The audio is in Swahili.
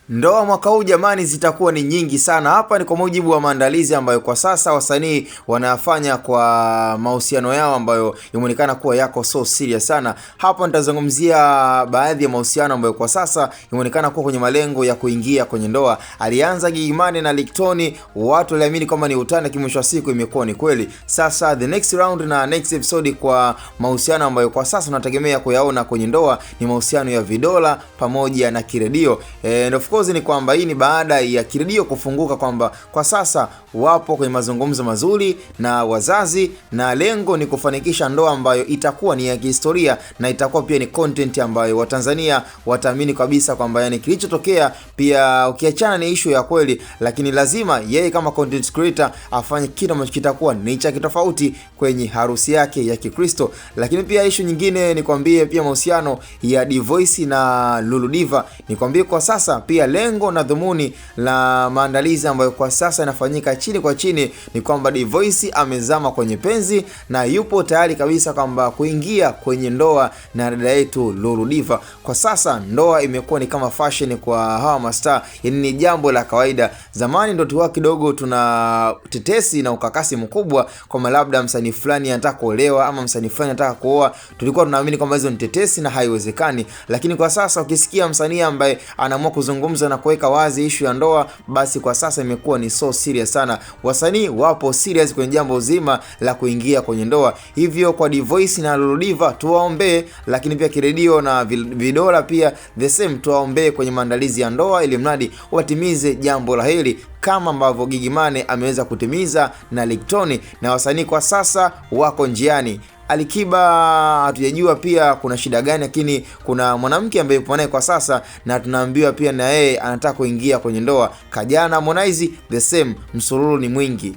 Ndoa mwaka huu jamani zitakuwa ni nyingi sana. Hapa ni kwa mujibu wa maandalizi ambayo kwa sasa wasanii wanafanya kwa mahusiano yao ambayo yameonekana kuwa yako so serious sana. Hapa nitazungumzia baadhi ya mahusiano ambayo kwa sasa yameonekana kuwa kwenye malengo ya kuingia kwenye ndoa. Alianza Gigy Money na Lipton, watu waliamini kwamba ni utani, kimwisho wa siku imekuwa ni kweli. Sasa the next round na next episode kwa mahusiano ambayo kwa sasa tunategemea kuyaona kwenye ndoa ni mahusiano ya Vidola pamoja na Kiredio. And of course ni kwamba hii ni baada ya Kiredio kufunguka kwamba kwa sasa wapo kwenye mazungumzo mazuri na wazazi, na lengo ni kufanikisha ndoa ambayo itakuwa ni ya kihistoria na itakuwa pia ni content ambayo Watanzania wataamini kabisa kwamba yani kilichotokea pia ukiachana ni issue ya kweli, lakini lazima yeye kama content creator afanye kitu ambacho kitakuwa ni cha kitofauti kwenye harusi yake ya Kikristo. Lakini pia issue nyingine ni kwambie pia mahusiano ya Dvoice na Lulu Diva. Ni kwambie kwa sasa pia lengo na dhumuni la maandalizi ambayo kwa sasa yanafanyika chini kwa chini ni kwamba Dvoice amezama kwenye penzi na yupo tayari kabisa kwamba kuingia kwenye ndoa na dada yetu Lulu Diva. Kwa sasa ndoa imekuwa ni kama fashion kwa hawa mastaa, yani ni jambo la kawaida. Zamani ndo tuwa kidogo tuna tetesi na ukakasi mkubwa kwamba labda msanii fulani anataka kuolewa ama msanii fulani anataka kuoa, tulikuwa tunaamini kwamba hizo ni tetesi na haiwezekani. Lakini kwa sasa ukisikia msanii ambaye anaamua kuzungumza na kuweka wazi issue ya ndoa, basi kwa sasa imekuwa ni so serious sana. Wasanii wapo serious kwenye jambo zima la kuingia kwenye ndoa. Hivyo kwa Dvoice na Lulu Diva tuwaombee, lakini pia Kiredio na Vidola pia the same tuwaombee kwenye maandalizi ya ndoa, ili mradi watimize jambo la heri kama ambavyo Gigy Money ameweza kutimiza na Lipton, na wasanii kwa sasa wako njiani. Alikiba hatujajua pia kuna shida gani, lakini kuna mwanamke ambaye yupo naye kwa sasa na tunaambiwa pia na yeye anataka kuingia kwenye ndoa. Kajana Harmonize the same, msururu ni mwingi.